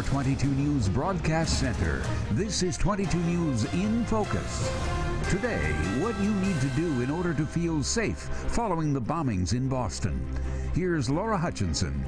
our 22 News Broadcast Center. This is 22 News in Focus. Today, what you need to do in order to feel safe following the bombings in Boston. Here's Laura Hutchinson.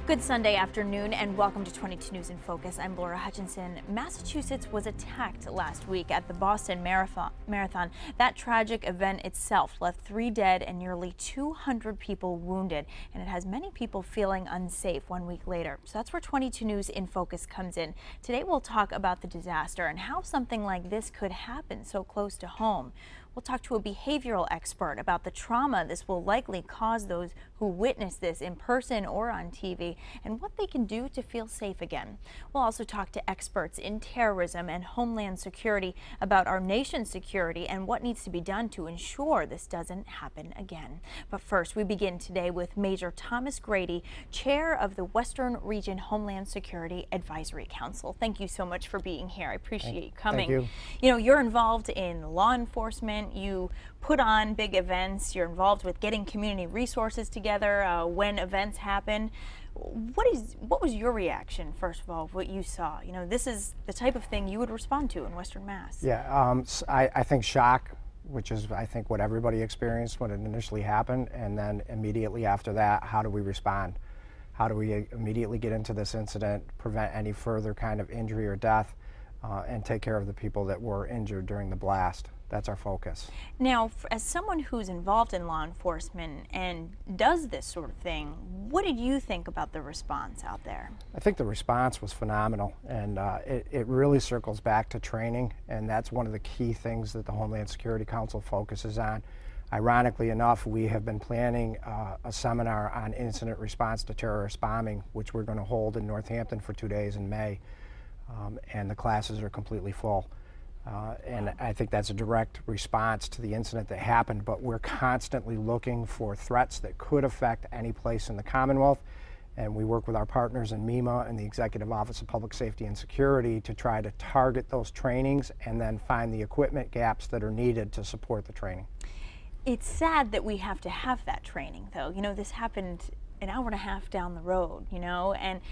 Good Sunday afternoon and welcome to 22 News in Focus. I'm Laura Hutchinson. Massachusetts was attacked last week at the Boston Marathon. That tragic event itself left 3 dead and nearly 200 people wounded, and it has many people feeling unsafe 1 week later. So that's where 22 News in Focus comes in. Today we'll talk about the disaster and how something like this could happen so close to home. We'll talk to a behavioral expert about the trauma this will likely cause those who witness this in person or on TV and what they can do to feel safe again. We'll also talk to experts in terrorism and homeland security about our nation's security and what needs to be done to ensure this doesn't happen again. But first, we begin today with Major Thomas Grady, chair of the Western Region Homeland Security Advisory Council. Thank you so much for being here. I appreciate you coming. Thank you. You know, you're involved in law enforcement. You put on big events. You're involved with getting community resources together when events happen. What was your reaction, first of all, what you saw? You know, this is the type of thing you would respond to in Western Mass. Yeah, I think shock, which is I think what everybody experienced when it initially happened, and then immediately after that, how do we respond? How do we immediately get into this incident, prevent any further kind of injury or death, and take care of the people that were injured during the blast? That's our focus. Now, as someone who's involved in law enforcement and does this sort of thing, what did you think about the response out there? I think the response was phenomenal, and it really circles back to training, and that's one of the key things that the Homeland Security Council focuses on. Ironically enough, we have been planning a seminar on incident response to terrorist bombing, which we're going to hold in Northampton for 2 days in May, and the classes are completely full. And I think that's a direct response to the incident that happened, but we're constantly looking for threats that could affect any place in the Commonwealth, and we work with our partners in MEMA and the Executive Office of Public Safety and Security to try to target those trainings and then find the equipment gaps that are needed to support the training. It's sad that we have to have that training, though. You know, this happened an hour and a half down the road, you know, and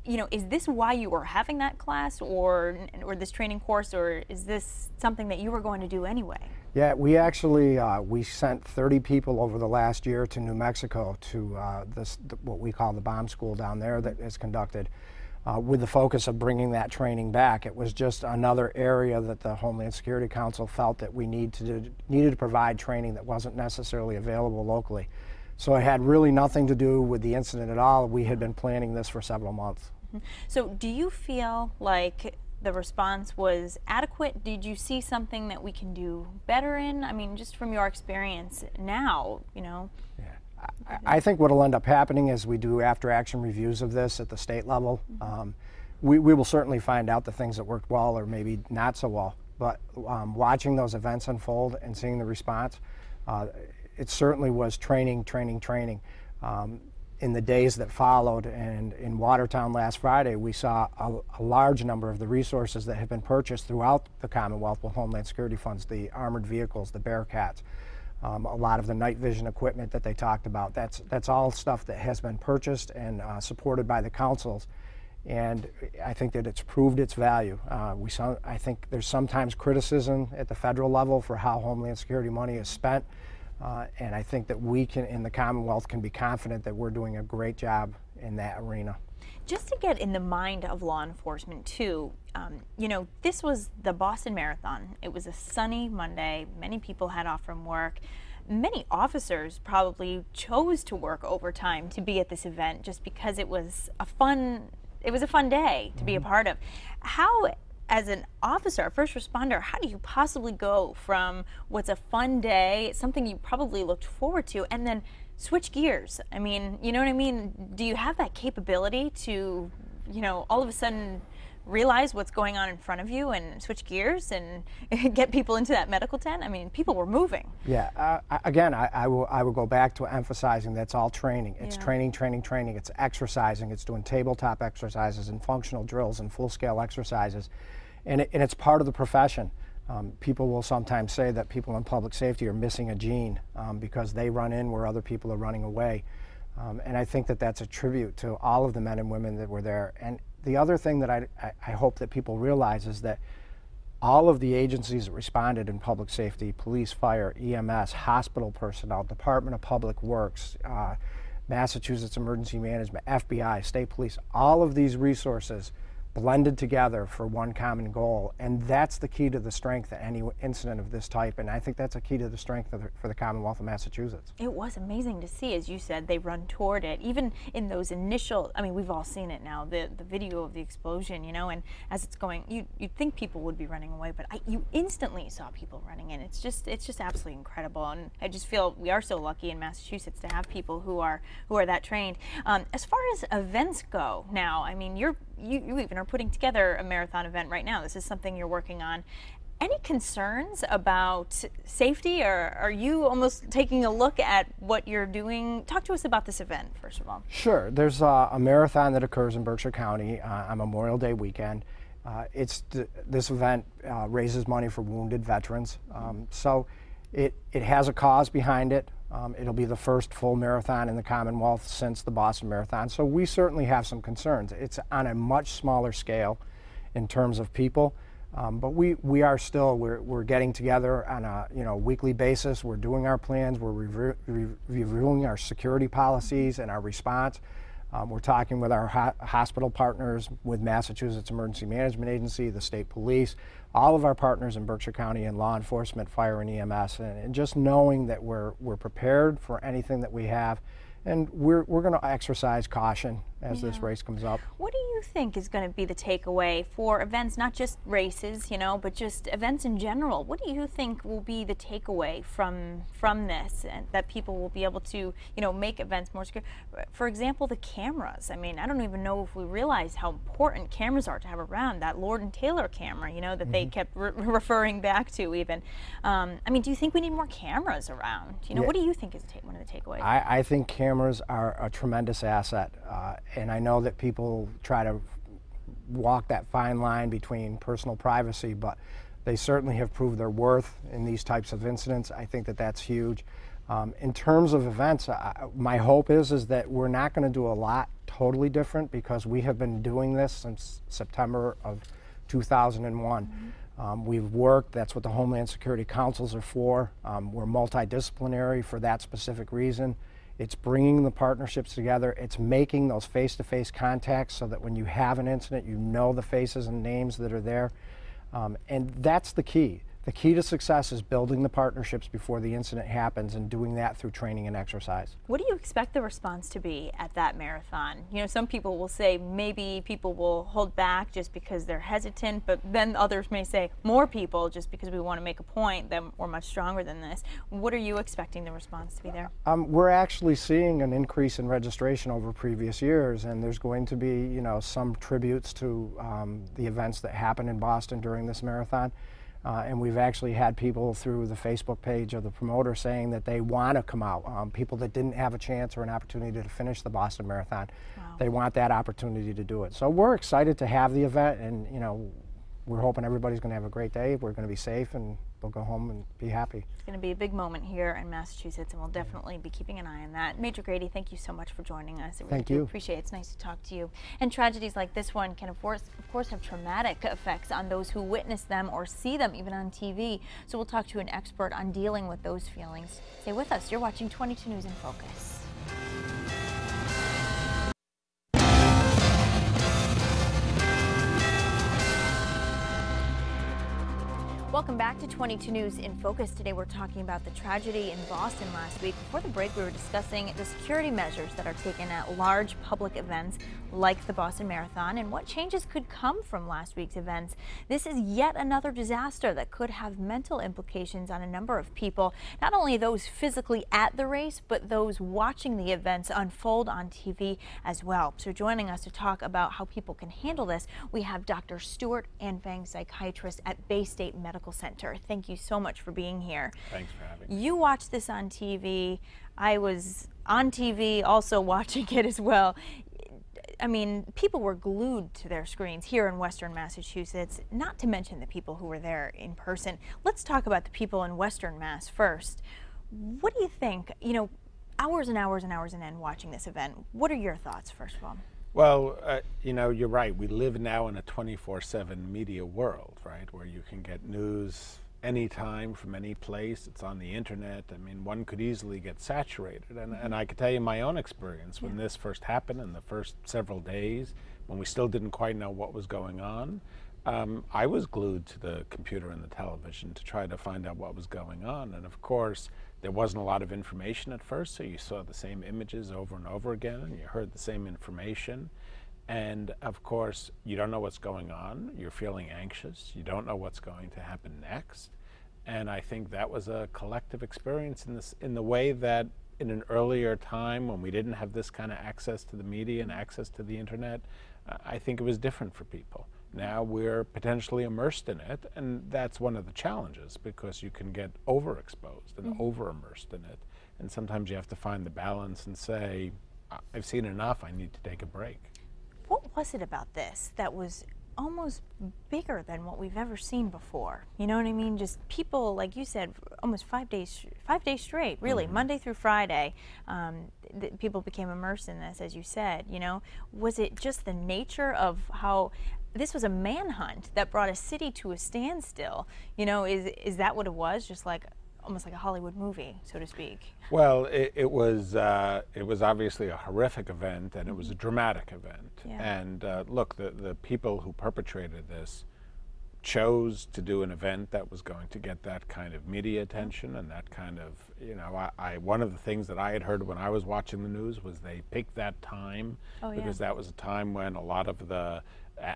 you know, is this why you were having that class or this training course, or is this something that you were going to do anyway? Yeah, we actually we sent 30 people over the last year to New Mexico to what we call the bomb school down there that is conducted with the focus of bringing that training back. It was just another area that the Homeland Security Council felt that we needed to provide training that wasn't necessarily available locally. So it had really nothing to do with the incident at all. We had been planning this for several months. So do you feel like the response was adequate? Did you see something that we can do better in? I mean, just from your experience now, you know. Yeah. I think what will end up happening is we do after-action reviews of this at the state level. We will certainly find out the things that worked well or maybe not so well. But watching those events unfold and seeing the response, it certainly was training. In the days that followed, and in Watertown last Friday, we saw a large number of the resources that have been purchased throughout the Commonwealth with Homeland Security funds, the armored vehicles, the Bearcats, a lot of the night vision equipment that they talked about. That's all stuff that has been purchased and supported by the councils, and I think that it's proved its value. I think there's sometimes criticism at the federal level for how Homeland Security money is spent. And I think that we can, in the Commonwealth, can be confident that we're doing a great job in that arena. Just to get in the mind of law enforcement, too, you know, this was the Boston Marathon. It was a sunny Monday. Many people had off from work. Many officers probably chose to work overtime to be at this event just because it was a fun day to be a part of. How, as an officer, a first responder, how do you possibly go from what's a fun day, something you probably looked forward to, and then switch gears? I mean, you know what I mean? Do you have that capability to, you know, all of a sudden realize what's going on in front of you and switch gears and get people into that medical tent? I mean, people were moving. Yeah, again, I will go back to emphasizing that's all training. It's training. It's exercising. It's doing tabletop exercises and functional drills and full-scale exercises. And it's part of the profession. People will sometimes say that people in public safety are missing a gene because they run in where other people are running away. And I think that that's a tribute to all of the men and women that were there. And the other thing that I hope that people realize is that all of the agencies that responded in public safety, police, fire, EMS, hospital personnel, Department of Public Works, Massachusetts Emergency Management, FBI, state police, all of these resources blended together for one common goal, and that's the key to the strength of any incident of this type, and I think that's a key to the strength of for the Commonwealth of Massachusetts. It was amazing to see, as you said, they run toward it, even in those initial, I mean, we've all seen it now, the video of the explosion, you know, and as it's going, you'd think people would be running away, but you instantly saw people running in. It's just absolutely incredible, and I just feel we are so lucky in Massachusetts to have people who are that trained. As far as events go now, I mean, you even are putting together a marathon event right now. This is something you're working on. Any concerns about safety, or are you almost taking a look at what you're doing? Talk to us about this event, first of all. Sure. There's a marathon that occurs in Berkshire County on Memorial Day weekend. This event raises money for wounded veterans. So it has a cause behind it. It'll be the first full marathon in the Commonwealth since the Boston Marathon. So we certainly have some concerns. It's on a much smaller scale in terms of people, but we are still, we're getting together on a weekly basis. We're doing our plans. We're reviewing our security policies and our response. We're talking with our hospital partners, with Massachusetts Emergency Management Agency, the state police, all of our partners in Berkshire County in law enforcement, fire, and EMS, and just knowing that we're prepared for anything that we have. And we're going to exercise caution as this race comes up. What do you think is going to be the takeaway for events, not just races, but just events in general? What do you think will be the takeaway from this, and that people will be able to, make events more secure? For example, the cameras. I mean, I don't even know if we realize how important cameras are to have around. That Lord and Taylor camera, that they kept referring back to even. I mean, do you think we need more cameras around? What do you think is one of the takeaways? I think cameras are a tremendous asset. And I know that people try to walk that fine line between personal privacy, but they certainly have proved their worth in these types of incidents. I think that that's huge. In terms of events, my hope is that we're not going to do a lot totally different, because we have been doing this since September of 2001. We've worked, that's what the Homeland Security Councils are for. We're multidisciplinary for that specific reason. It's bringing the partnerships together. It's making those face-to-face contacts so that when you have an incident, you know the faces and names that are there. And that's the key. The key to success is building the partnerships before the incident happens, and doing that through training and exercise. What do you expect the response to be at that marathon? Some people will say maybe people will hold back just because they're hesitant, but then others may say more people just because we want to make a point that we're much stronger than this. What are you expecting the response to be there? We're actually seeing an increase in registration over previous years, and there's going to be, some tributes to the events that happened in Boston during this marathon. And we've actually had people through the Facebook page of the promoter saying that they want to come out. People that didn't have a chance or an opportunity to finish the Boston Marathon, they want that opportunity to do it. So we're excited to have the event, and we're hoping everybody's going to have a great day. We're going to be safe, and they'll go home and be happy. It's going to be a big moment here in Massachusetts, and we'll definitely be keeping an eye on that. Major Grady, thank you so much for joining us. Thank you. Appreciate it. It's nice to talk to you. And tragedies like this one can, of course, have traumatic effects on those who witness them or see them even on TV. So we'll talk to an expert on dealing with those feelings. Stay with us. You're watching 22 News in Focus. Welcome back to 22 News in Focus. Today we're talking about the tragedy in Boston last week. Before the break, we were discussing the security measures that are taken at large public events like the Boston Marathon and what changes could come from last week's events. This is yet another disaster that could have mental implications on a number of people, not only those physically at the race, but those watching the events unfold on TV as well. So joining us to talk about how people can handle this, we have Dr. Stuart Anfang, psychiatrist at Bay State Medical Center. Thank you so much for being here. Thanks for having me. You watched this on TV. I was on TV also watching it as well. I mean, people were glued to their screens here in Western Massachusetts, not to mention the people who were there in person. Let's talk about the people in Western Mass first. What do you think? hours and hours and hours on end watching this event. What are your thoughts, first of all? Well, you know, you're right. We live now in a 24/7 media world, right, where you can get news anytime from any place. It's on the internet. I mean, one could easily get saturated. And I could tell you my own experience when this first happened in the first several days, when we still didn't quite know what was going on. I was glued to the computer and the television to try to find out what was going on. And of course, there wasn't a lot of information at first, so you saw the same images over and over again, and you heard the same information. And of course, you don't know what's going on. You're feeling anxious. You don't know what's going to happen next. And I think that was a collective experience in the way that in an earlier time when we didn't have this kind of access to the media and access to the internet, I think it was different for people. Now we're potentially immersed in it, and that's one of the challenges, because you can get overexposed and over-immersed in it. And sometimes you have to find the balance and say, I've seen enough, I need to take a break. What was it about this that was almost bigger than what we've ever seen before? You know what I mean? Just people, like you said, almost 5 days straight, really, Monday through Friday. People became immersed in this, as you said. You know, was it just the nature of how this was a manhunt that brought a city to a standstill? You know, is that what it was? Just like almost like a Hollywood movie, so to speak. Well, it was obviously a horrific event, and it was a dramatic event. Yeah. And look, the people who perpetrated this chose to do an event that was going to get that kind of media attention and that kind of, you know, one of the things that I had heard when I was watching the news was they picked that time because that was a time when a lot of the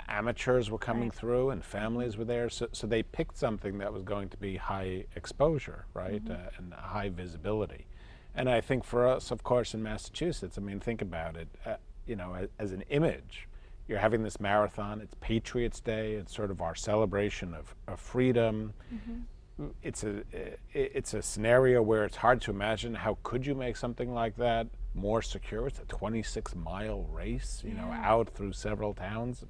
amateurs were coming through and families were there, so they picked something that was going to be high exposure, right, and high visibility. And I think for us, of course, in Massachusetts, I mean, think about it, you know, as an image, you're having this marathon, it's Patriots Day, it's sort of our celebration of freedom. It's a scenario where it's hard to imagine how could you make something like that more secure. It's a 26-mile race, you know, out through several towns.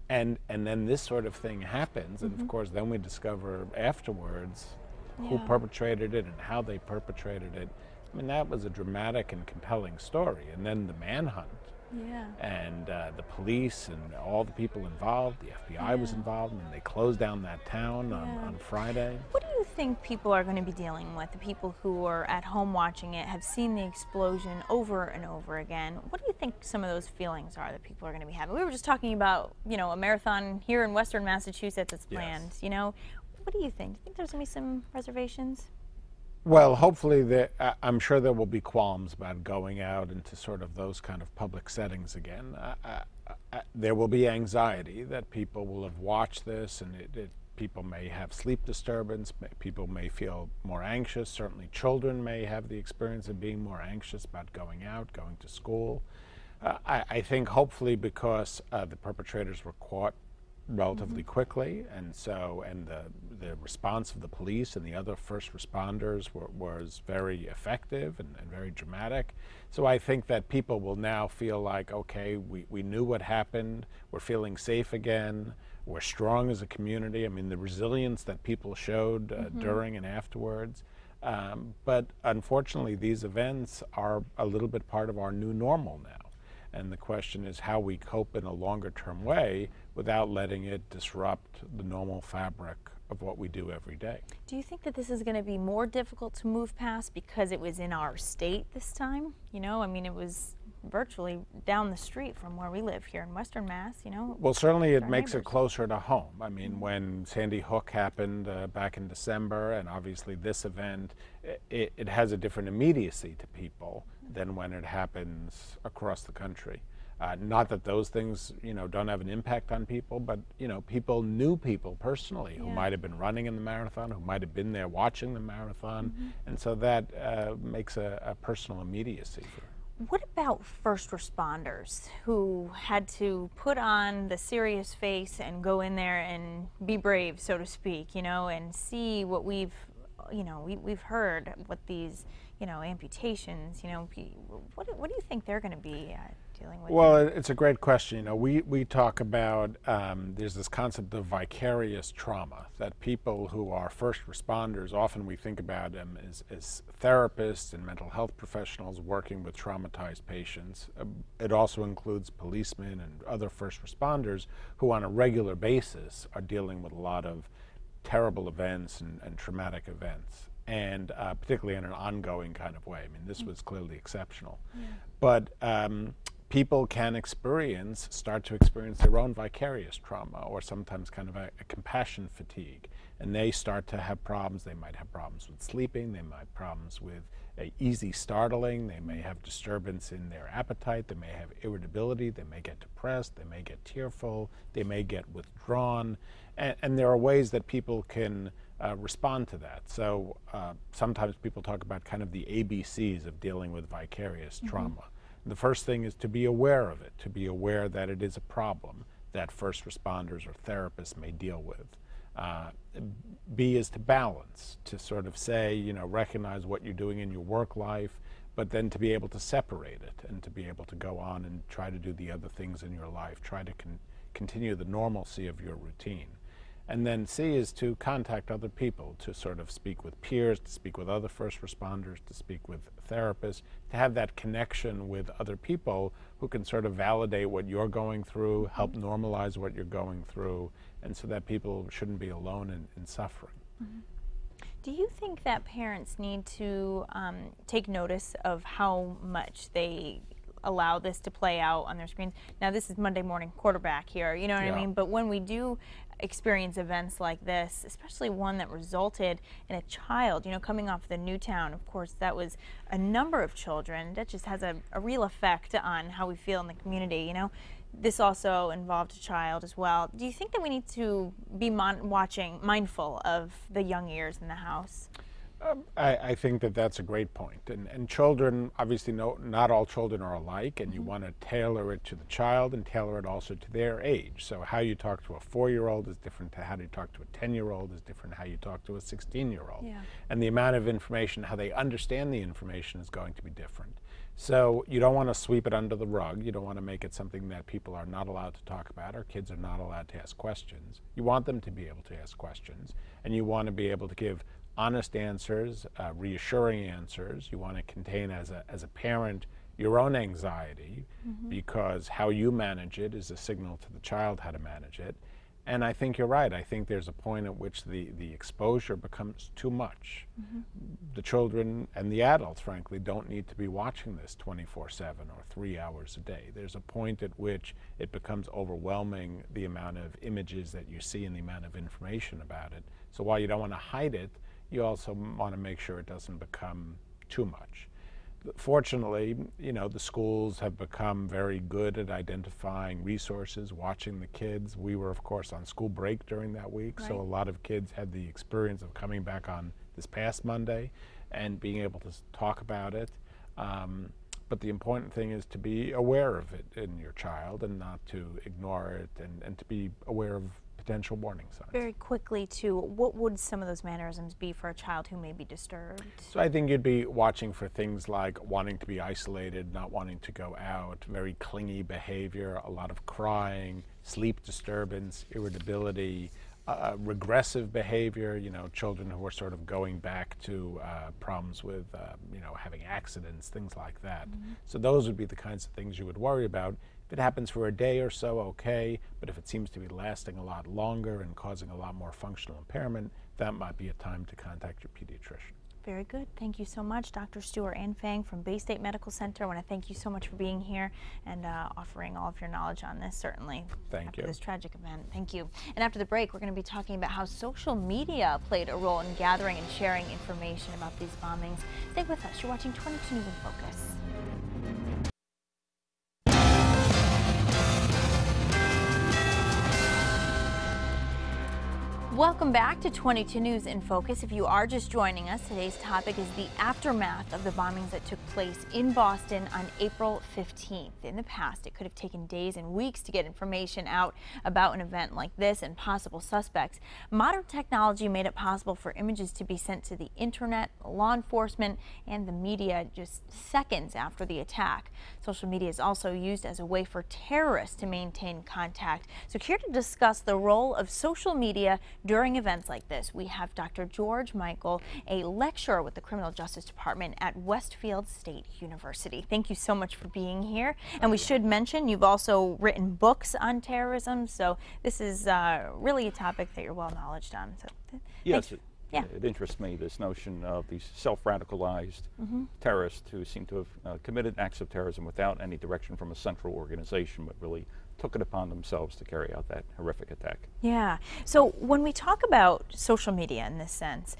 And then this sort of thing happens, and of course then we discover afterwards who perpetrated it and how they perpetrated it. I mean, that was a dramatic and compelling story. And then the manhunt. And the police and all the people involved, the FBI was involved, and they closed down that town on Friday. What do you think people are going to be dealing with? The people who are at home watching it have seen the explosion over and over again. What do you think some of those feelings are that people are going to be having? We were just talking about, you know, a marathon here in Western Massachusetts that's planned, you know. What do you think? Do you think there's going to be some reservations? Well, hopefully, I'm sure there will be qualms about going out into sort of those kind of public settings again. There will be anxiety that people will have watched this, and people may have sleep disturbance, people may feel more anxious. Certainly children may have the experience of being more anxious about going out, going to school. I think hopefully because the perpetrators were caught relatively quickly, and the response of the police and the other first responders was very effective and very dramatic. So I think that people will now feel like, okay, we knew what happened, we're feeling safe again, we're strong as a community. I mean, the resilience that people showed during and afterwards. But unfortunately, these events are a little bit part of our new normal now. And the question is how we cope in a longer-term way without letting it disrupt the normal fabric of what we do every day. Do you think that this is going to be more difficult to move past because it was in our state this time? You know, I mean, it was virtually down the street from where we live here in Western Mass, you know. Well, certainly it makes it closer to home. I mean, when Sandy Hook happened back in December, and obviously this event, it has a different immediacy to people than when it happens across the country. Not that those things, you know, don't have an impact on people, but, you know, people knew people personally who might have been running in the marathon, who might have been there watching the marathon, and so that makes a personal immediacy for it. What about first responders who had to put on the serious face and go in there and be brave, so to speak, you know, and see what we've heard, what these, you know, amputations, you know, what do you think they're going to be dealing with? Well, it's a great question. You know, we talk about, there's this concept of vicarious trauma, that people who are first responders, often we think about them as therapists and mental health professionals working with traumatized patients. It also includes policemen and other first responders who on a regular basis are dealing with a lot of terrible events and traumatic events, and particularly in an ongoing kind of way. I mean, this was clearly exceptional. Yeah. But people can start to experience their own vicarious trauma, or sometimes kind of a compassion fatigue, and they start to have problems. They might have problems with sleeping, they might have problems with easy startling, they may have disturbance in their appetite, they may have irritability, they may get depressed, they may get tearful, they may get withdrawn, and there are ways that people can respond to that. So sometimes people talk about kind of the ABCs of dealing with vicarious trauma. The first thing is to be aware of it, to be aware that it is a problem that first responders or therapists may deal with. B is to balance, to sort of say, you know, recognize what you're doing in your work life, but then to be able to separate it and to be able to go on and try to do the other things in your life, try to continue the normalcy of your routine. And then C is to contact other people, to sort of speak with peers, to speak with other first responders, to speak with therapists, to have that connection with other people who can sort of validate what you're going through, help normalize what you're going through, and so that people shouldn't be alone in suffering. Do you think that parents need to take notice of how much they allow this to play out on their screens? Now, this is Monday morning quarterback here, you know what I mean? But when we do experience events like this, especially one that resulted in a child, you know, coming off the Newtown, of course, that was a number of children. That just has a real effect on how we feel in the community, you know? This also involved a child as well. Do you think that we need to be mindful of the young ears in the house? I think that that's a great point. And children, obviously, not all children are alike, and you want to tailor it to the child and tailor it also to their age. So how you talk to a 4-year-old is different to how you talk to a 10-year-old is different to how you talk to a 16-year-old. Yeah. And the amount of information, how they understand the information is going to be different. So you don't want to sweep it under the rug. You don't want to make it something that people are not allowed to talk about, or kids are not allowed to ask questions. You want them to be able to ask questions, and you want to be able to give honest answers, reassuring answers. You want to contain, as a parent, your own anxiety, because how you manage it is a signal to the child how to manage it. And I think you're right. I think there's a point at which the exposure becomes too much. The children and the adults, frankly, don't need to be watching this 24/7 or 3 hours a day. There's a point at which it becomes overwhelming, the amount of images that you see and the amount of information about it. So while you don't want to hide it, you also want to make sure it doesn't become too much. Fortunately, you know, the schools have become very good at identifying resources, watching the kids. We were, of course, on school break during that week, so a lot of kids had the experience of coming back on this past Monday and being able to talk about it. But the important thing is to be aware of it in your child and not to ignore it, and to be aware of potential warning signs. Very quickly, too, what would some of those mannerisms be for a child who may be disturbed? So I think you'd be watching for things like wanting to be isolated, not wanting to go out, very clingy behavior, a lot of crying, sleep disturbance, irritability, regressive behavior, you know, children who are sort of going back to problems with, you know, having accidents, things like that. So those would be the kinds of things you would worry about. If it happens for a day or so, okay, but if it seems to be lasting a lot longer and causing a lot more functional impairment, that might be a time to contact your pediatrician. Very good. Thank you so much, Dr. Stuart Anfang from Bay State Medical Center. I want to thank you so much for being here and offering all of your knowledge on this, certainly. Thank you. After this tragic event. Thank you. And after the break, we're going to be talking about how social media played a role in gathering and sharing information about these bombings. Stay with us. You're watching 22 News in Focus. Welcome back to 22 News in Focus. If you are just joining us, today's topic is the aftermath of the bombings that took place in Boston on April 15th. In the past, it could have taken days and weeks to get information out about an event like this and possible suspects. Modern technology made it possible for images to be sent to the internet, law enforcement, and the media just seconds after the attack. Social media is also used as a way for terrorists to maintain contact. So here to discuss the role of social media during events like this, we have Dr. George Michael, a lecturer with the Criminal Justice Department at Westfield State University. Thank you so much for being here. And we should mention you've also written books on terrorism, so this is really a topic that you're well knowledgeable on. So, yes, it interests me, this notion of these self-radicalized terrorists who seem to have committed acts of terrorism without any direction from a central organization, but really took it upon themselves to carry out that horrific attack. Yeah. So when we talk about social media in this sense,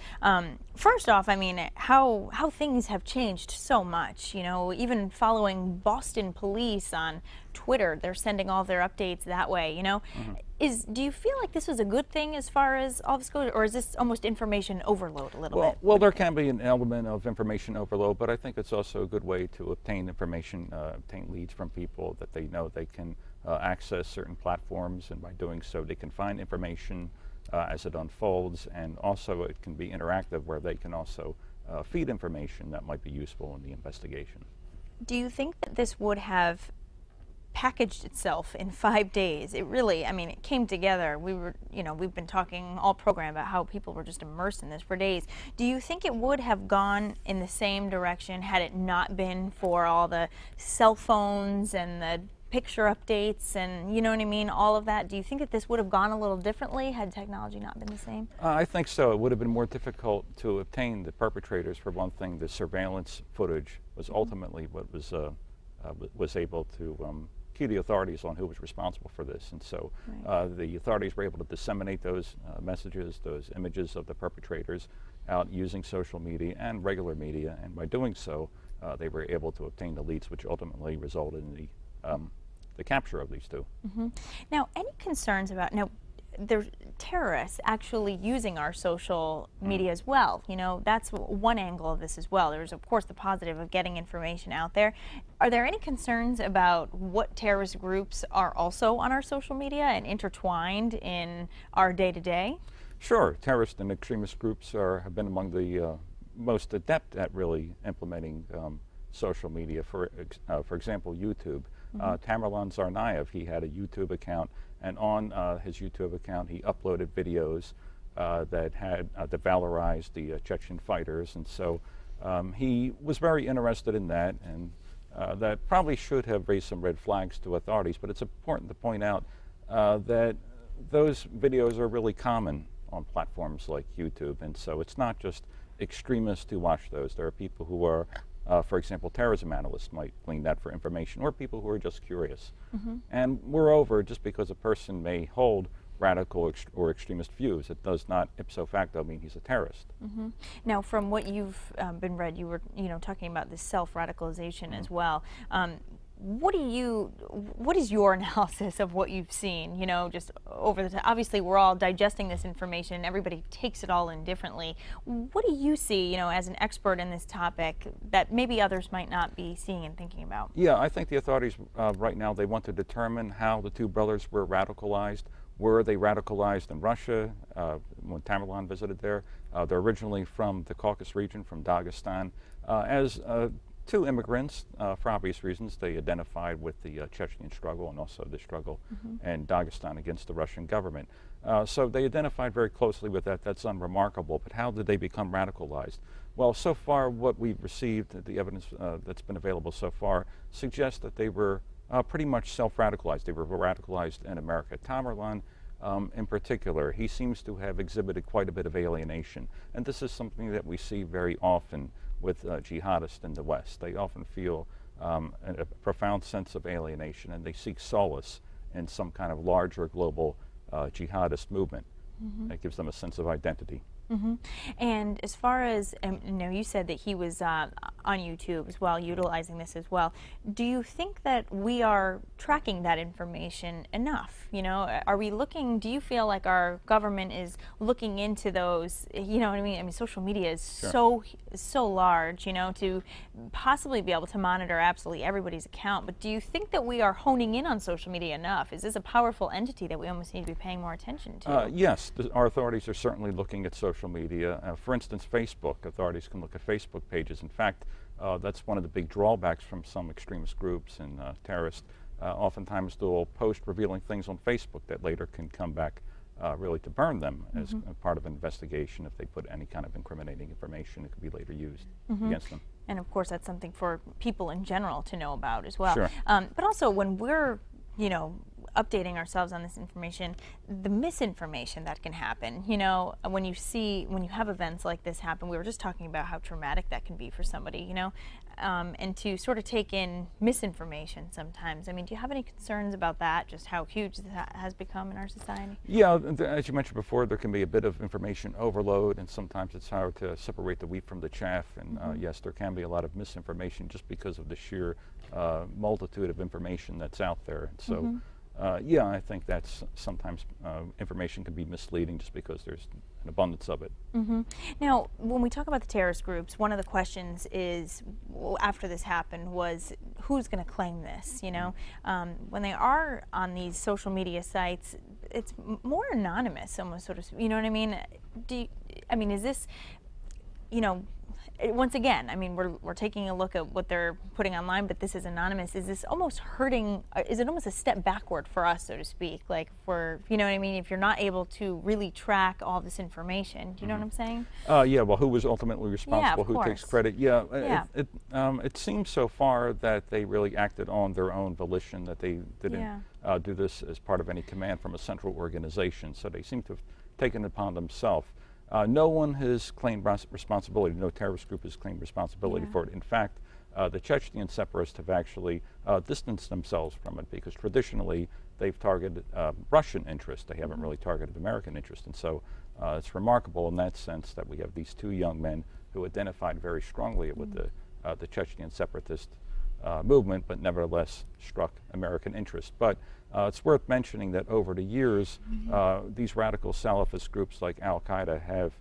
first off, I mean, how things have changed so much. You know, even following Boston police on Twitter, they're sending all their updates that way. You know, do you feel like this was a good thing as far as all this goes, or is this almost information overload a little bit? Well, there can be an element of information overload, but I think it's also a good way to obtain information, obtain leads from people that they know they can access certain platforms, and by doing so they can find information as it unfolds, and also it can be interactive where they can also feed information that might be useful in the investigation. Do you think that this would have packaged itself in 5 days? It really, I mean, it came together. We were, you know, we've been talking all program about how people were just immersed in this for days. Do you think it would have gone in the same direction had it not been for all the cell phones and the picture updates and, you know what I mean, all of that? Do you think that this would have gone a little differently had technology not been the same? I think so. It would have been more difficult to obtain the perpetrators. For one thing, the surveillance footage was ultimately what was able to cue the authorities on who was responsible for this, and so the authorities were able to disseminate those messages, those images of the perpetrators out using social media and regular media, and by doing so they were able to obtain the leads which ultimately resulted in the capture of these two. Now, any concerns about, now, there's terrorists actually using our social media as well. You know, that's one angle of this as well. There's, of course, the positive of getting information out there. Are there any concerns about what terrorist groups are also on our social media and intertwined in our day-to-day? Sure. Terrorist and extremist groups have been among the most adept at really implementing social media. For example, YouTube. Tamerlan Tsarnaev, he had a YouTube account, and on his YouTube account he uploaded videos that valorized the Chechen fighters, and so he was very interested in that, and that probably should have raised some red flags to authorities, but it's important to point out that those videos are really common on platforms like YouTube, and so it's not just extremists who watch those. There are people who are for example, terrorism analysts might glean that for information, or people who are just curious. And moreover, just because a person may hold radical or extremist views, it does not ipso facto mean he's a terrorist. Now, from what you've been read, you were, you know, talking about this self-radicalization as well. What is your analysis of what you've seen, you know, just over the time? Obviously, we're all digesting this information. Everybody takes it all in differently. What do you see, you know, as an expert in this topic that maybe others might not be seeing and thinking about? Yeah, I think the authorities right now, they want to determine how the two brothers were radicalized. Were they radicalized in Russia when Tamerlan visited there? They're originally from the Caucasus region, from Dagestan. As two immigrants, for obvious reasons, they identified with the Chechen struggle and also the struggle in Dagestan against the Russian government. So they identified very closely with that. That's unremarkable. But how did they become radicalized? Well, so far what we've received, the evidence that's been available so far, suggests that they were pretty much self-radicalized. They were radicalized in America. Tamerlan, in particular, he seems to have exhibited quite a bit of alienation. And this is something that we see very often with jihadists in the West. They often feel a profound sense of alienation, and they seek solace in some kind of larger global jihadist movement that gives them a sense of identity. And as far as, you know, you said that he was on YouTube as well, utilizing this as well. Do you think that we are tracking that information enough? You know, are we looking, do you feel like our government is looking into those, you know what I mean? I mean, social media is so large, you know, to possibly be able to monitor absolutely everybody's account. But do you think that we are honing in on social media enough? Is this a powerful entity that we almost need to be paying more attention to? Yes, our authorities are certainly looking at social media. For instance, Facebook. Authorities can look at Facebook pages. In fact, that's one of the big drawbacks from some extremist groups and terrorists. Oftentimes they'll post revealing things on Facebook that later can come back really to burn them as a part of an investigation. If they put any kind of incriminating information, it could be later used against them. And of course, that's something for people in general to know about as well. Sure. But also, when we're, you know, updating ourselves on this information, the misinformation that can happen, you know, when you have events like this happen, we were just talking about how traumatic that can be for somebody, you know, and to sort of take in misinformation sometimes. I mean, do you have any concerns about that, just how huge that has become in our society? Yeah, as you mentioned before, there can be a bit of information overload, and sometimes it's hard to separate the wheat from the chaff, and yes, there can be a lot of misinformation just because of the sheer multitude of information that's out there. And so yeah, I think that's sometimes information can be misleading just because there's an abundance of it. Now, when we talk about the terrorist groups, one of the questions is, after this happened, was who's going to claim this? You know, when they are on these social media sites, it's more anonymous, almost, sort of. You know what I mean? I mean, is this, you know? Once again, I mean, we're taking a look at what they're putting online, but this is anonymous. Is this almost hurting? Is it almost a step backward for us, so to speak? Like, for, you know what I mean? If you're not able to really track all this information, do you know what I'm saying? Yeah. Well, who was ultimately responsible? Who takes credit? Yeah. It seems so far that they really acted on their own volition. That they didn't do this as part of any command from a central organization. So they seem to have taken it upon themselves. No one has claimed responsibility. No terrorist group has claimed responsibility for it. In fact, the Chechnyan separatists have actually distanced themselves from it because traditionally they've targeted Russian interests. They haven't really targeted American interests. And so it's remarkable in that sense that we have these two young men who identified very strongly with the Chechnyan separatist movement, but nevertheless struck American interest. But it's worth mentioning that over the years, these radical Salafist groups like Al-Qaeda have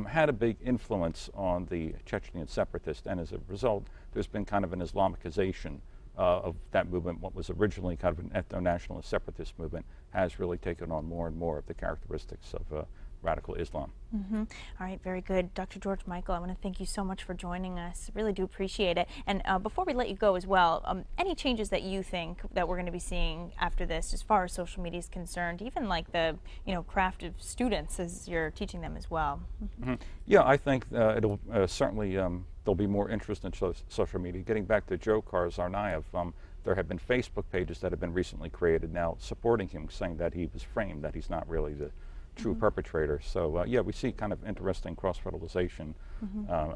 had a big influence on the Chechnyan separatists, and as a result, there's been kind of an Islamicization of that movement. What was originally kind of an ethno-nationalist separatist movement has really taken on more and more of the characteristics of radical Islam. All right, very good. Dr. George Michael, I want to thank you so much for joining us. Really do appreciate it. And before we let you go as well, any changes that you think that we're going to be seeing after this, as far as social media is concerned, even like the, you know, craft of students as you're teaching them as well? Yeah, I think it'll certainly, there'll be more interest in social media. Getting back to Dzhokhar Tsarnaev, there have been Facebook pages that have been recently created now supporting him, saying that he was framed, that he's not really the true perpetrator. So yeah, we see kind of interesting cross-fertilization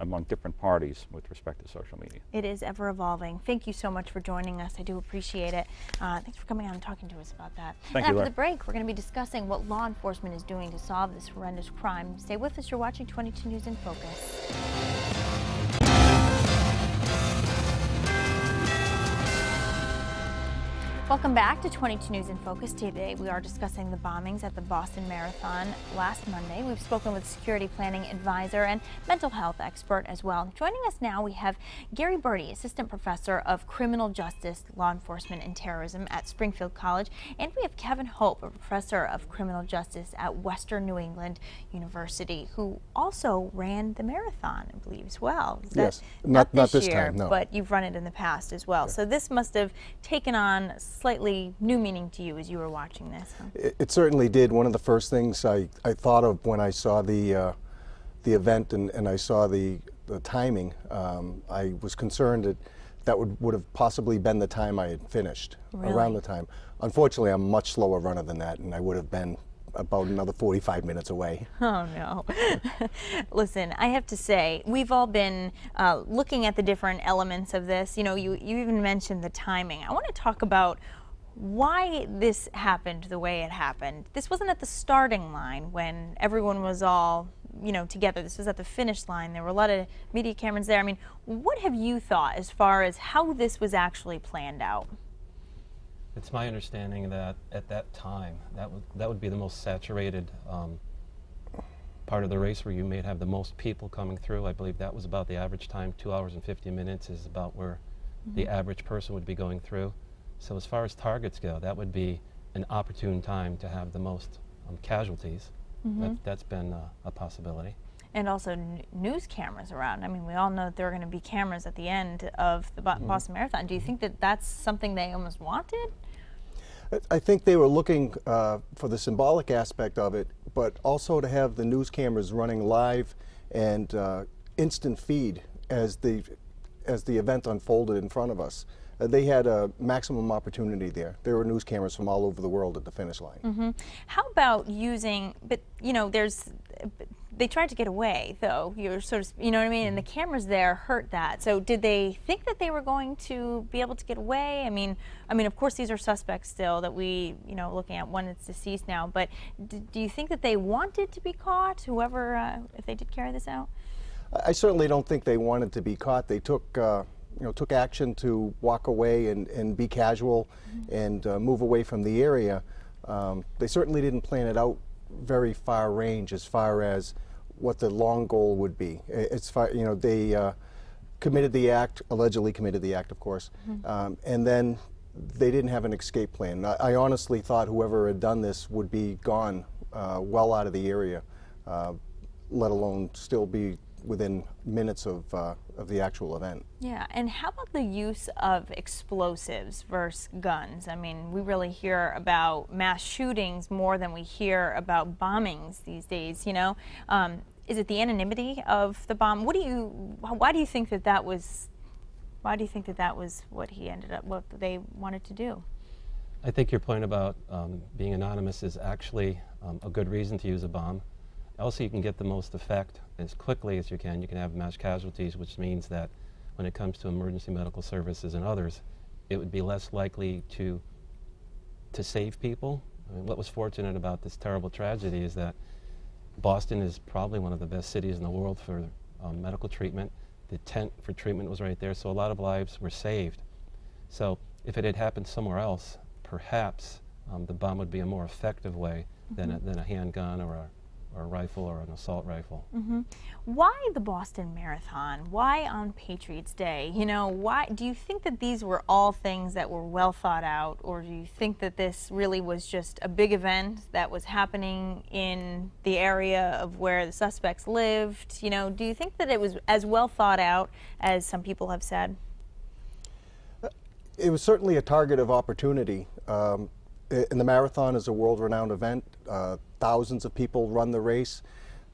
among different parties with respect to social media. It is ever evolving. Thank you so much for joining us. I do appreciate it. Thanks for coming on and talking to us about that. Thank you. After the break, we're going to be discussing what law enforcement is doing to solve this horrendous crime. Stay with us. You're watching 22 News in Focus. Welcome back to 22 News in Focus. Today we are discussing the bombings at the Boston Marathon last Monday. We've spoken with security planning advisor and mental health expert as well. Joining us now we have Gary Birdie, assistant professor of criminal justice, law enforcement, and terrorism at Springfield College, and we have Kevin Hope, a professor of criminal justice at Western New England University, who also ran the marathon, I believe, as well. Yes, not this year, time, no. But you've run it in the past as well. So this must have taken on slightly new meaning to you as you were watching this. Huh? It certainly did. One of the first things I thought of when I saw the event and I saw the timing, I was concerned that would have possibly been the time I had finished, around the time. Unfortunately, I'm a much slower runner than that, and I would have been about another 45 minutes away. Oh no. Listen, I have to say, we've all been looking at the different elements of this. You know, you even mentioned the timing. I want to talk about why this happened the way it happened. This wasn't at the starting line when everyone was all together. This was at the finish line. There were a lot of media cameras there. I mean, what have you thought as far as how this was actually planned out? It's my understanding that at that time, that would be the most saturated part of the race where you may have the most people coming through. I believe that was about the average time. 2 hours and 50 minutes is about where the average person would be going through. So as far as targets go, that would be an opportune time to have the most casualties. That's been a possibility. And also news cameras around. I mean, we all know that there are going to be cameras at the end of the Boston Marathon. Do you think that that's something they almost wanted? I think they were looking for the symbolic aspect of it, but also to have the news cameras running live and instant feed as the event unfolded in front of us. They had a maximum opportunity there. There were news cameras from all over the world at the finish line. How about using, but they tried to get away, though. You're sort of, you know what I mean? And the cameras there hurt that. So did they think that they were going to be able to get away? I mean, of course, these are suspects still that we, looking at one that's deceased now. But do you think that they wanted to be caught, whoever, if they did carry this out? I certainly don't think they wanted to be caught. They took action to walk away and be casual and move away from the area. They certainly didn't plan it out very far range as far as what the long goal would be. It's they committed the act, allegedly committed the act, of course, and then they didn't have an escape plan. I honestly thought whoever had done this would be gone well out of the area, let alone still be within minutes of the actual event. Yeah, and how about the use of explosives versus guns? I mean, we really hear about mass shootings more than we hear about bombings these days, Is it the anonymity of the bomb? Why do you think that was what he ended up, what they wanted to do? I think your point about being anonymous is actually a good reason to use a bomb. Also, you can get the most effect as quickly as you can. You can have mass casualties, which means that when it comes to emergency medical services and others, it would be less likely to save people. I mean, what was fortunate about this terrible tragedy is that Boston is probably one of the best cities in the world for medical treatment. The tent for treatment was right there, so a lot of lives were saved. So if it had happened somewhere else, perhaps the bomb would be a more effective way than a handgun or a rifle or an assault rifle. Why the Boston Marathon? Why on Patriots Day? Why do you think that these were all things that were well thought out, or do you think that this really was just a big event that was happening in the area of where the suspects lived? Do you think that it was as well thought out as some people have said? It was certainly a target of opportunity. And the marathon is a world-renowned event. Thousands of people run the race.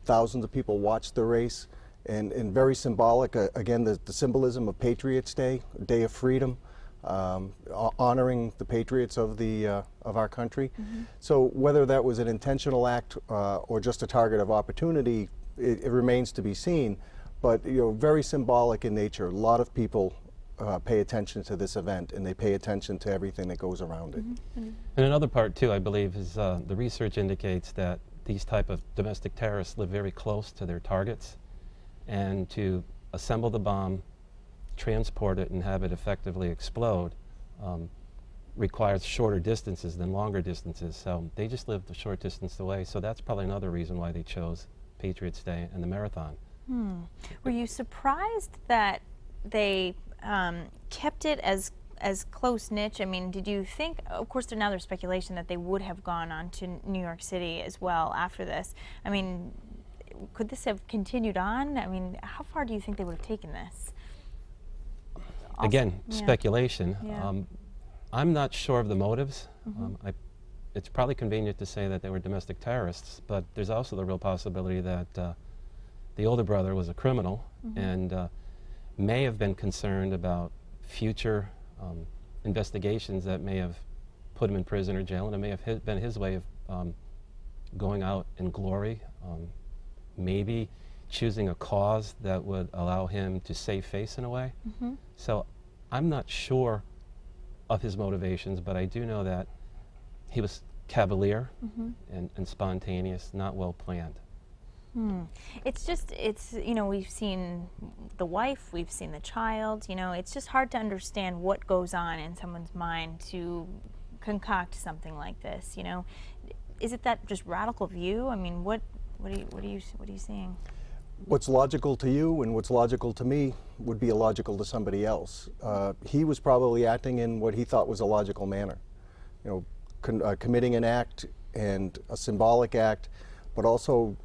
Thousands of people watch the race. And very symbolic, again, the symbolism of Patriots Day, a day of freedom, honoring the patriots of our country. So whether that was an intentional act or just a target of opportunity, it remains to be seen. But very symbolic in nature. A lot of people pay attention to this event, and they pay attention to everything that goes around it. And another part too, I believe, is the research indicates that these type of domestic terrorists live very close to their targets, and to assemble the bomb, transport it, and have it effectively explode requires shorter distances than longer distances. So they just lived a short distance away. So that's probably another reason why they chose Patriots Day and the marathon. Were you surprised that they kept it as close niche? I mean, did you think, of course now there's speculation that they would have gone on to New York City as well after this. I mean, could this have continued on? I mean, how far do you think they would have taken this? Also, again, speculation. Yeah. I'm not sure of the motives. It's probably convenient to say that they were domestic terrorists, but there's also the real possibility that the older brother was a criminal and may have been concerned about future investigations that may have put him in prison or jail, and it may have been his way of going out in glory, maybe choosing a cause that would allow him to save face in a way. So I'm not sure of his motivations, but I do know that he was cavalier and spontaneous, not well planned. It's just, you know, we've seen the wife, we've seen the child, you know, it's just hard to understand what goes on in someone's mind to concoct something like this, you know. Is it that just radical view? I mean, what are you seeing? What's logical to you and what's logical to me would be illogical to somebody else. He was probably acting in what he thought was a logical manner. You know, committing an act and a symbolic act, but also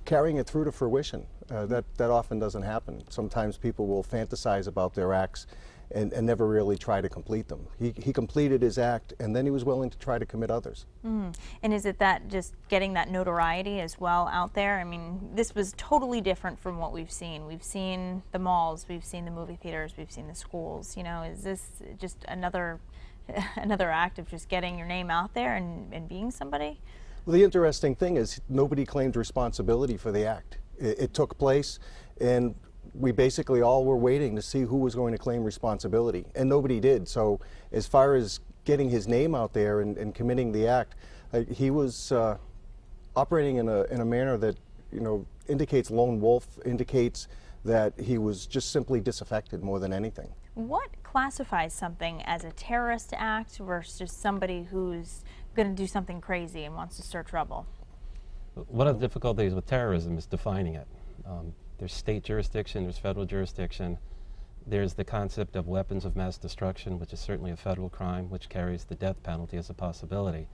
carrying it through to fruition. That often doesn't happen. Sometimes people will fantasize about their acts and never really try to complete them. He completed his act, and then he was willing to try to commit others. And is it that just getting that notoriety as well out there? I mean, this was totally different from what we've seen. We've seen the malls, we've seen the movie theaters, we've seen the schools. You know, is this just another act of just getting your name out there and being somebody? Well, the interesting thing is nobody claimed responsibility for the act. It took place, and we basically all were waiting to see who was going to claim responsibility, and nobody did. So as far as getting his name out there and committing the act, he was operating in a manner that, you know, indicates lone wolf, indicates that he was just simply disaffected more than anything. What classifies something as a terrorist act versus somebody who's going to do something crazy and wants to stir trouble? One of the difficulties with terrorism is defining it. There's state jurisdiction, there's federal jurisdiction, there's the concept of weapons of mass destruction, which is certainly a federal crime, which carries the death penalty as a possibility.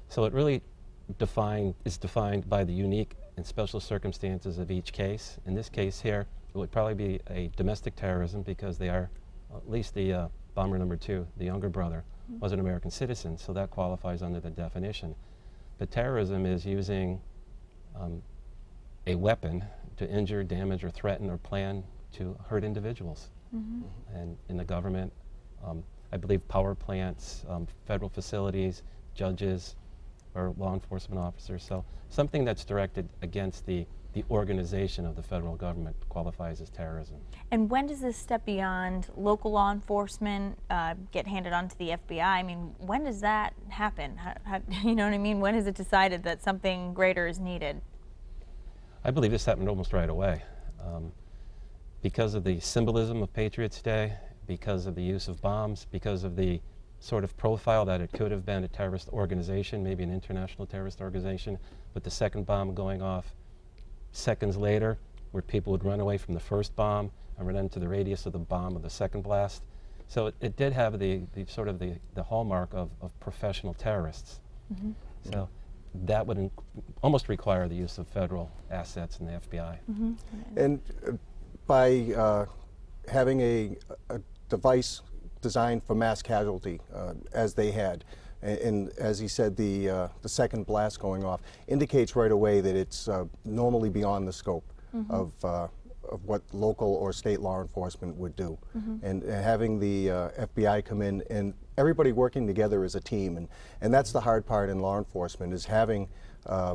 So it really is defined by the unique and special circumstances of each case. In this case here, it would probably be a domestic terrorism because they are, at least the bomber number 2, the younger brother, was an American citizen, so that qualifies under the definition. But terrorism is using a weapon to injure, damage, or threaten or plan to hurt individuals. And in the government, I believe power plants, federal facilities, judges, or law enforcement officers. So something that's directed against the organization of the federal government qualifies as terrorism. And when does this step beyond local law enforcement, get handed on to the FBI? I mean, when does that happen? You know what I mean? When is it decided that something greater is needed? I believe this happened almost right away. Because of the symbolism of Patriots' Day, because of the use of bombs, because of the sort of profile that it could have been a terrorist organization, maybe an international terrorist organization, with the second bomb going off seconds later, where people would run away from the first bomb and run into the radius of the bomb of the second blast. So it did have the sort of the hallmark of professional terrorists. So that would almost require the use of federal assets in the FBI. And by having a device designed for mass casualty, as they had, and as he said, the second blast going off indicates right away that it's normally beyond the scope of what local or state law enforcement would do. And having the FBI come in and everybody working together as a team, and that's the hard part in law enforcement, is having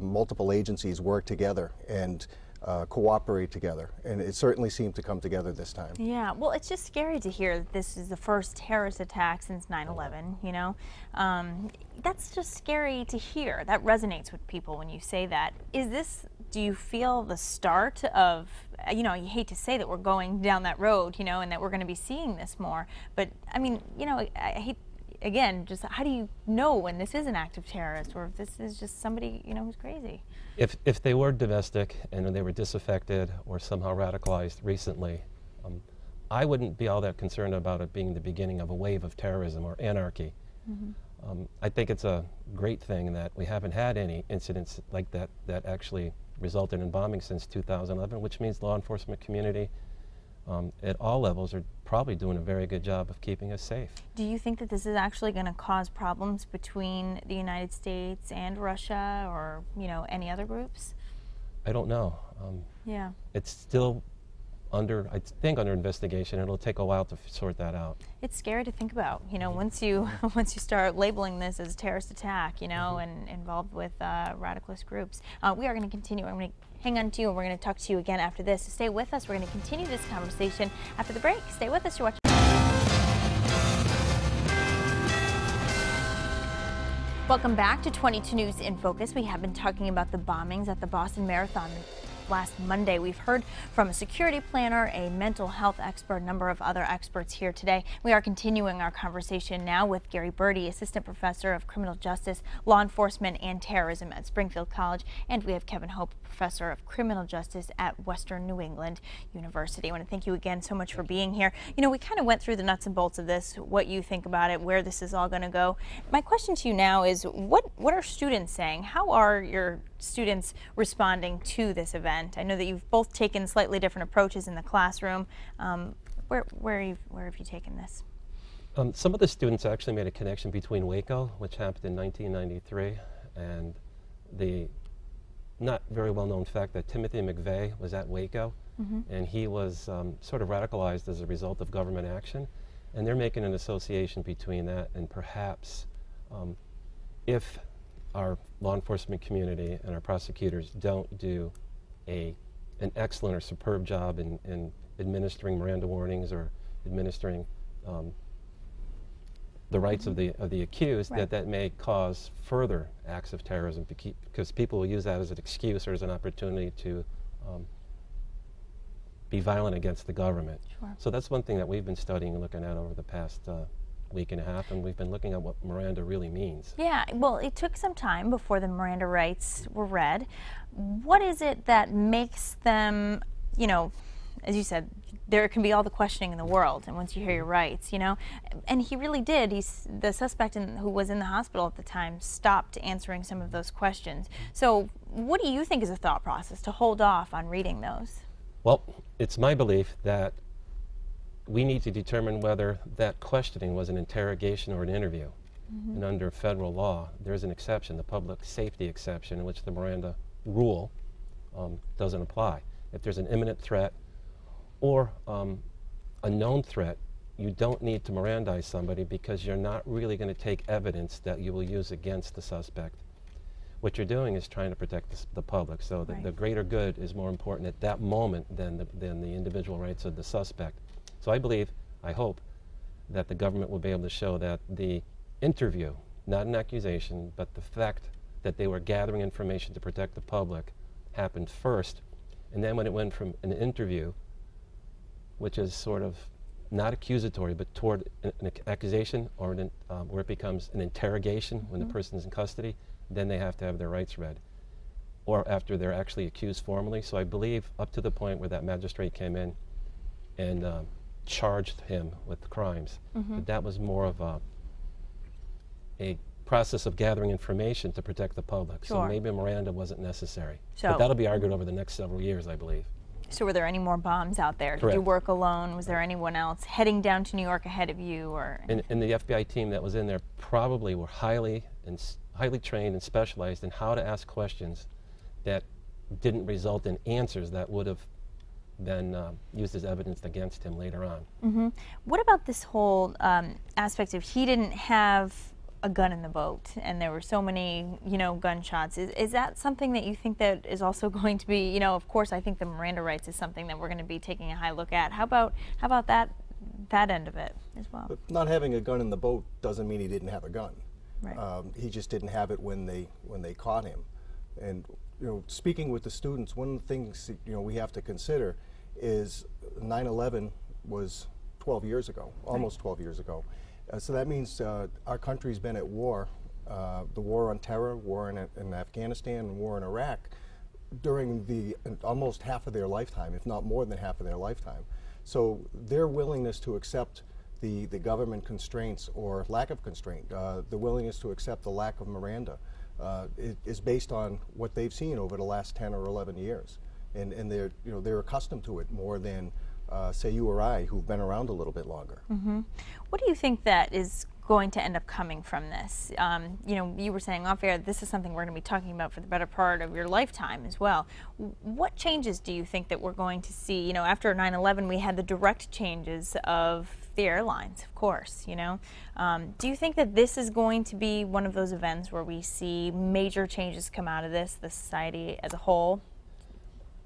multiple agencies work together and cooperate together, and it certainly seemed to come together this time. Yeah, well, it's just scary to hear that this is the first terrorist attack since 9/11, you know? That's just scary to hear. That resonates with people when you say that. Is this, do you feel the start of, you know, you hate to say that we're going down that road, you know, and that we're going to be seeing this more, but I mean, you know, I hate, again, just how do you know when this is an act of terrorist or if this is just somebody, you know, who's crazy? If they were domestic and they were disaffected or somehow radicalized recently, I wouldn't be all that concerned about it being the beginning of a wave of terrorism or anarchy. I think it's a great thing that we haven't had any incidents like that that actually resulted in bombing since 2011, which means the law enforcement community at all levels are probably doing a very good job of keeping us safe. Do you think that this is actually going to cause problems between the United States and Russia or, you know, any other groups? I don't know. Yeah. It's still under, I think, under investigation. It'll take a while to sort that out. It's scary to think about, you know, once you start labeling this as a terrorist attack, you know, and involved with radicalist groups. We are going to continue. I'm going to hang on to you, and we're going to talk to you again after this. So stay with us. We're going to continue this conversation after the break. Stay with us. You're watching. Welcome back to 22 News in Focus. We have been talking about the bombings at the Boston Marathon. last Monday. We've heard from a security planner, a mental health expert, a number of other experts here today. We are continuing our conversation now with Gary Birdie, Assistant Professor of Criminal Justice, Law Enforcement, and Terrorism at Springfield College. And we have Kevin Hope, Professor of Criminal Justice at Western New England University. I want to thank you again so much for being here. You know, we kind of went through the nuts and bolts of this, what you think about it, where this is all going to go. My question to you now is, what are students saying? How are your students responding to this event? I know that you've both taken slightly different approaches in the classroom. Where have you taken this? Some of the students actually made a connection between Waco, which happened in 1993, and the not very well-known fact that Timothy McVeigh was at Waco, and he was sort of radicalized as a result of government action. And they're making an association between that and perhaps if our law enforcement community and our prosecutors don't do an excellent or superb job in administering Miranda warnings or administering the rights of the accused, that may cause further acts of terrorism, because people will use that as an excuse or as an opportunity to be violent against the government. Sure. So that's one thing that we've been studying and looking at over the past week and a half, and we've been looking at what Miranda really means. Yeah, well, it took some time before the Miranda rights were read. What is it that makes them, you know, as you said, there can be all the questioning in the world, and once you hear your rights, you know, and he really did. The suspect who was in the hospital at the time stopped answering some of those questions. So what do you think is a thought process to hold off on reading those? Well, it's my belief that we need to determine whether that questioning was an interrogation or an interview. And under federal law, there's an exception, the public safety exception, in which the Miranda rule doesn't apply. If there's an imminent threat or a known threat, you don't need to Mirandize somebody because you're not really going to take evidence that you will use against the suspect. What you're doing is trying to protect the public, so the greater good is more important at that moment than the individual rights of the suspect. So I believe, I hope, that the government will be able to show that the interview, not an accusation, but the fact that they were gathering information to protect the public happened first, and then when it went from an interview, which is sort of not accusatory, but toward an accusation, or where it becomes an interrogation when the person's in custody, then they have to have their rights read, or after they're actually accused formally. So I believe up to the point where that magistrate came in and charged him with crimes, that was more of a process of gathering information to protect the public. Sure. So maybe Miranda wasn't necessary. So but that'll be argued over the next several years, I believe. So were there any more bombs out there? Correct. Did you work alone? Was there anyone else heading down to New York ahead of you? And the FBI team that was in there probably were highly trained and specialized in how to ask questions that didn't result in answers that would have been used as evidence against him later on. What about this whole aspect of he didn't have a gun in the boat and there were so many, you know, gunshots? Is that something that you think that is also going to be, you know, of course I think the Miranda rights is something that we're going to be taking a high look at. How about that end of it as well? But not having a gun in the boat doesn't mean he didn't have a gun. Right. He just didn't have it when they caught him. And you know, speaking with the students, one of the things we have to consider is 9/11 was 12 years ago, almost 12 years ago. So that means our country's been at war, the war on terror, war in Afghanistan, and war in Iraq, during almost half of their lifetime, if not more than half of their lifetime. So their willingness to accept the government constraints or lack of constraint, the willingness to accept the lack of Miranda, is based on what they've seen over the last 10 or 11 years, and they're accustomed to it more than say you or I, who've been around a little bit longer. What do you think that is going to end up coming from this? You were saying off air, this is something we're going to be talking about for the better part of your lifetime as well. What changes do you think that we're going to see? You know, after 9/11, we had the direct changes of the airlines, of course, you know. Do you think that this is going to be one of those events where we see major changes come out of this, the society as a whole?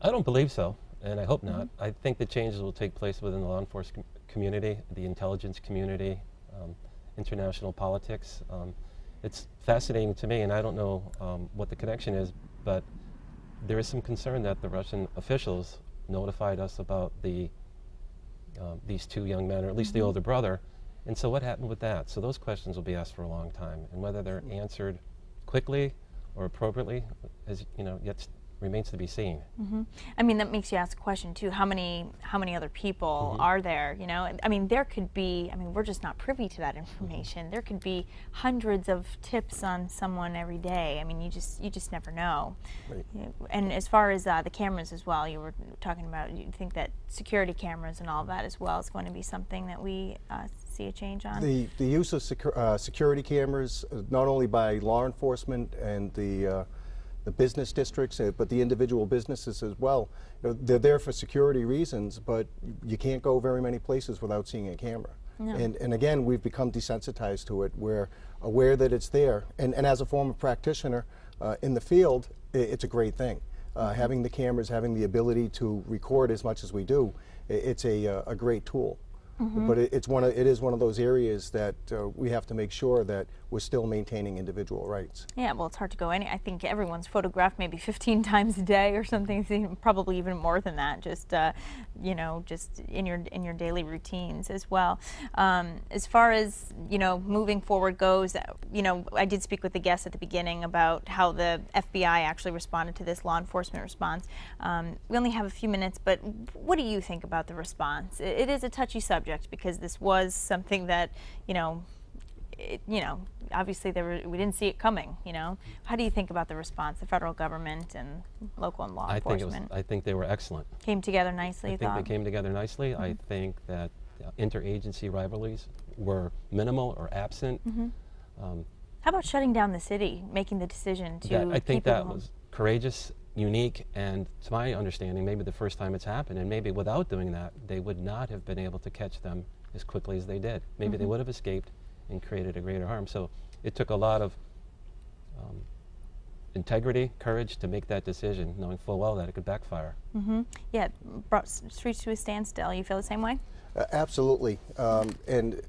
I don't believe so, and I hope not. I think the changes will take place within the law enforcement community, the intelligence community, international politics. It's fascinating to me, and I don't know what the connection is, but there is some concern that the Russian officials notified us about these two young men, or at least the older brother. And so what happened with that? So those questions will be asked for a long time, and whether they're answered quickly or appropriately, as yet remains to be seen. I mean, that makes you ask a question too. How many other people are there? I mean, there could be. I mean, we're just not privy to that information. There could be hundreds of tips on someone every day. I mean, you just never know. Right. And as far as the cameras as well, you were talking about. You think that security cameras and all of that as well is going to be something that we see a change on? The use of security cameras, not only by law enforcement and the business districts, but the individual businesses as well. They're there for security reasons, but you can't go very many places without seeing a camera. No. And again, we've become desensitized to it. We're aware that it's there. And as a former practitioner in the field, it's a great thing. Having the cameras, having the ability to record as much as we do, it's a great tool. But it is one of those areas that we have to make sure that we're still maintaining individual rights. Yeah, well, it's hard to go I think everyone's photographed maybe 15 times a day or something, probably even more than that, just just in your daily routines as well. As far as moving forward goes, I did speak with the guests at the beginning about how the FBI actually responded to this law enforcement response. We only have a few minutes, but what do you think about the response? It is a touchy subject because this was something that obviously we didn't see it coming. How do you think about the response, the federal government and local and law enforcement? I think they were excellent. Came together nicely. I think they came together nicely. I think that interagency rivalries were minimal or absent. How about shutting down the city, making the decision to? I think that was courageous, unique, and to my understanding, maybe the first time it's happened. And maybe without doing that, they would not have been able to catch them as quickly as they did. Maybe they would have escaped and created a greater harm. So it took a lot of integrity, courage to make that decision, knowing full well that it could backfire. Yeah, it brought streets to a standstill. You feel the same way? Absolutely. And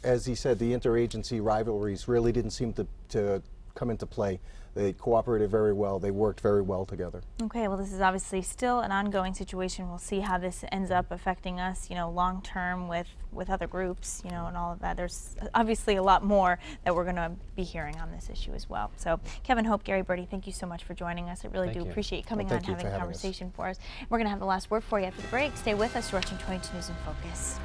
as he said, the interagency rivalries really didn't seem to come into play. They cooperated very well. They worked very well together. Okay, well, this is obviously still an ongoing situation. We'll see how this ends up affecting us, long term with other groups, and all of that. There's obviously a lot more that we're going to be hearing on this issue as well. So, Kevin Hope, Gary Birdie, thank you so much for joining us. I really do appreciate you coming on and having a conversation for us. We're going to have the last word for you after the break. Stay with us. You're watching 22 News in Focus.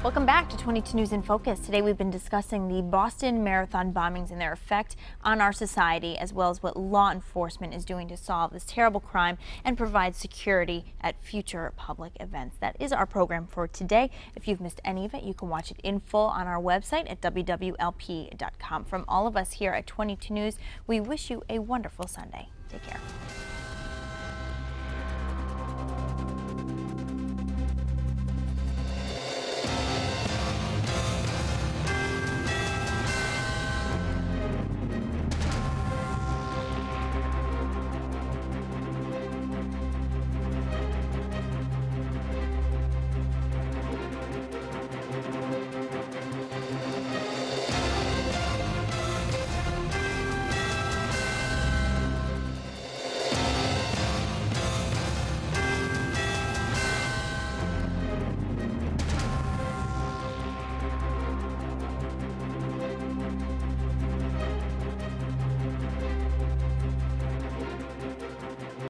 Welcome back to 22 News in Focus. Today we've been discussing the Boston Marathon bombings and their effect on our society, as well as what law enforcement is doing to solve this terrible crime and provide security at future public events. That is our program for today. If you've missed any of it, you can watch it in full on our website at wwlp.com. From all of us here at 22 News, we wish you a wonderful Sunday. Take care.